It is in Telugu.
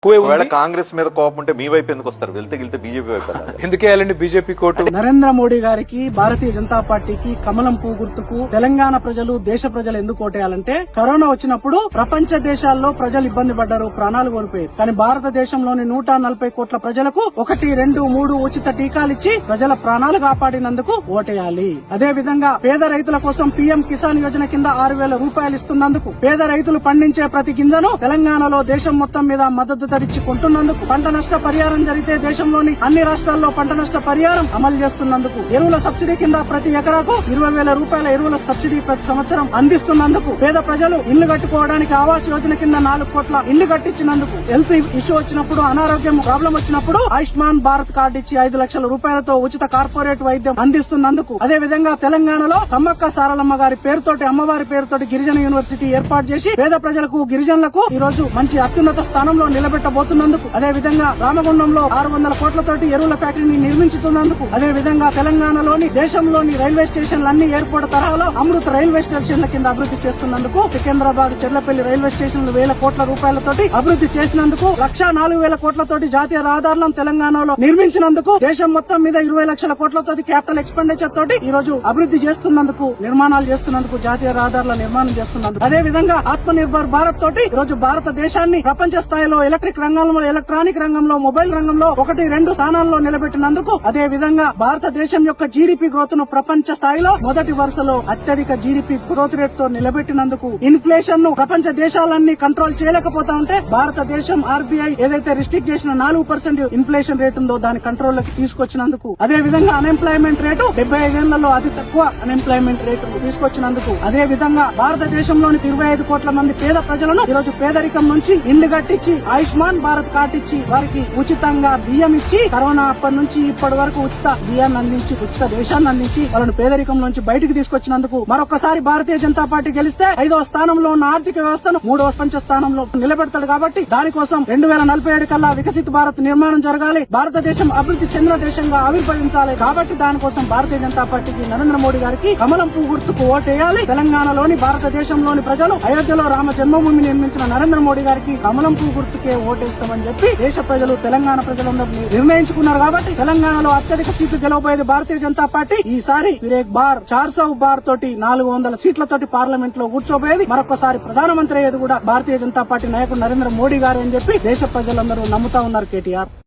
కాంగ్రెస్ మీద కోపం ఉంటే మీ వైపు ఎందుకు వస్తారు? వెళ్తే బీజేపీ వైపు ఎందుకేయాలండి బీజేపీ కోర్టు? నరేంద్ర మోడీ గారికి, భారతీయ జనతా పార్టీకి, కమలం పువ్వు గుర్తుకు తెలంగాణ ప్రజలు, దేశ ప్రజలు ఎందుకు ఓటేయాలంటే, కరోనా వచ్చినప్పుడు ప్రపంచ దేశాల్లో ప్రజలు ఇబ్బంది పడ్డారు, ప్రాణాలు కోల్పోయారు. కానీ భారతదేశంలోని 140 కోట్ల ప్రజలకు 1, 2, 3 ఉచిత టీకాలిచ్చి ప్రజల ప్రాణాలు కాపాడినందుకు ఓటేయాలి. అదే విధంగా పేద రైతుల కోసం పీఎం కిసాన్ యోజన కింద 6,000 రూపాయలు ఇస్తున్నందుకు, పేద రైతులు పండించే ప్రతి గింజను తెలంగాణలో దేశం మొత్తం మీద మద్దతు ధరించి కొంటున్నందుకు, పంట నష్ట పరిహారం జరిగితే దేశంలోని అన్ని రాష్ట్రాల్లో పంట నష్ట పరిహారం అమలు చేస్తున్నందుకు, ఎరువుల సబ్సిడీ కింద ప్రతి ఎకరాకు 20,000 రూపాయల ఎరువుల సబ్సిడీ ప్రతి సంవత్సరం అందిస్తున్నందుకు, పేద ప్రజలు ఇల్లు కట్టుకోవడానికి ఆవాస్ యోజన కింద 4 కోట్ల ఇల్లు కట్టించినందుకు, హెల్త్ ఇష్యూ వచ్చినప్పుడు, అనారోగ్యం ప్రాబ్లం వచ్చినప్పుడు ఆయుష్మాన్ భారత్ కార్డు ఇచ్చి 5 లక్షల రూపాయలతో ఉచిత కార్పొరేట్ వైద్యం అందిస్తున్నందుకు, అదే విధంగా తెలంగాణలో సమ్మక్క సారలమ్మ గారి పేరుతోటి, అమ్మవారి పేరుతోటి గిరిజన యూనివర్సిటీ ఏర్పాటు చేసి పేద ప్రజలకు, గిరిజనులకు ఈ రోజు మంచి అత్యున్నత స్థానంలో నిలబెట్టబోతున్నందుకు, అదే విధంగా రామగుండంలో 600 కోట్లతోటి ఎరువుల ఫ్యాక్టరీని నిర్మించుతున్నందుకు, అదే విధంగా తెలంగాణలోని దేశంలోని రైల్వే స్టేషన్లన్నీ ఎయిర్పోర్ట్ తరహాలో అమృత్ రైల్వే స్టేషన్ల కింద అభివృద్ధి చేస్తున్నందుకు, సికింద్రాబాద్ చెర్లపల్లి రైల్వే స్టేషన్ 1,000 కోట్ల రూపాయలతోటి అభివృద్ధి చేసినందుకు, 1,04,000 కోట్లతోటి జాతీయ రహదారులను తెలంగాణలో నిర్మించినందుకు, దేశం మొత్తం మీద 20 లక్షల కోట్లతోటి క్యాపిటల్ ఎక్స్పెండిచర్ తోటి ఈ రోజు అభివృద్ధి చేస్తున్నందుకు, నిర్మాణాలు చేస్తున్నందుకు, జాతీయ రహదారుల నిర్మాణం చేస్తున్నందుకు, అదే విధంగా ఆత్మ నిర్భర్ భారత్ తోటి ఈ రోజు భారతదేశాన్ని ప్రపంచ స్థాయిలో ఎలక్ట్రిక్ రంగంలో, ఎలక్ట్రానిక్ రంగంలో, మొబైల్ రంగంలో 1, 2 స్థానాల్లో నిలబెట్టినందుకు, అదే విధంగా భారతదేశం యొక్క జీడీపీ గ్రోత్ ను ప్రపంచ స్థాయిలో మొదటి వరుసలో అత్యధిక జీడీపీ గ్రోత్ రేట్ తో నిలబెట్టినందుకు, ఇన్ఫ్లేషన్ ను ప్రపంచ దేశాలన్నీ కంట్రోల్ చేయలేకపోతా ఉంటే భారతదేశం ఆర్బీఐ ఏదైతే రిస్ట్రిక్ట్ చేసిన 4% ఇన్ఫ్లేషన్ రేట్ ఉందో దాని కంట్రోల్ లోకి తీసుకొచ్చినందుకు, అదే విధంగా అన్ఎంప్లాయ్మెంట్ రేటు 75 ఏళ్లలో అతి తక్కువ అన్ఎంప్లాయ్మెంట్ రేటు తీసుకొచ్చినందుకు, అదే విధంగా భారతదేశంలోని 25 కోట్ల మంది పేద ప్రజలను ఈ రోజు పేదరికం నుంచి ఇల్లు కట్టించి, ఆయుష్మాన్ భారత్ కార్డు ఇచ్చి, వారికి ఉచితంగా బియ్యం ఇచ్చి, కరోనా అప్పటి నుంచి ఇప్పటి వరకు ఉచిత బియ్యాన్ని అందించి, ఉచిత దేశాన్ని అందించి వాళ్ళని పేదరికం నుంచి బయటికి తీసుకొచ్చినందుకు, మరొకసారి భారతీయ జనతా పార్టీ గెలిస్తే 5వ స్థానంలో ఉన్న ఆర్థిక వ్యవస్థను 3వ ప్రపంచ స్థానంలో నిలబెడతాడు. కాబట్టి దానికోసం 2047 కల్లా వికసిత భారత్ నిర్మాణం జరగాలి, భారతదేశం అభివృద్ధి చెందిన దేశంగా ఆవిర్భవించాలి. కాబట్టి దానికోసం భారతీయ జనతా పార్టీకి, నరేంద్ర మోడీ గారికి కమలం పువ్వు గుర్తుకు ఓటేయాలి. తెలంగాణలోని, భారతదేశంలోని ప్రజలు అయోధ్యలో రామ జన్మభూమి నిర్మించిన నరేంద్ర మోడీ గారికి కమలం పువ్వు గుర్తుకే ఓటేస్తామని చెప్పి దేశ ప్రజలు, తెలంగాణ ప్రజలందరూ నిర్ణయించుకున్నారు. కాబట్టి తెలంగాణలో అత్యధిక సీట్లు గెలవబోయేది భారతీయ జనతా పార్టీ. ఈసారి 400 బార్ తోటి 400 సీట్లతోటి పార్లమెంట్ లో కూర్చోబోయేది, మరొకసారి ప్రధానమంత్రి అయ్యేది కూడా భారతీయ జనతా పార్టీ నాయకుడు నరేంద్ర మోడీ గారు అని చెప్పి దేశ ప్రజలందరూ నమ్ముతా ఉన్నారు. కేటీఆర్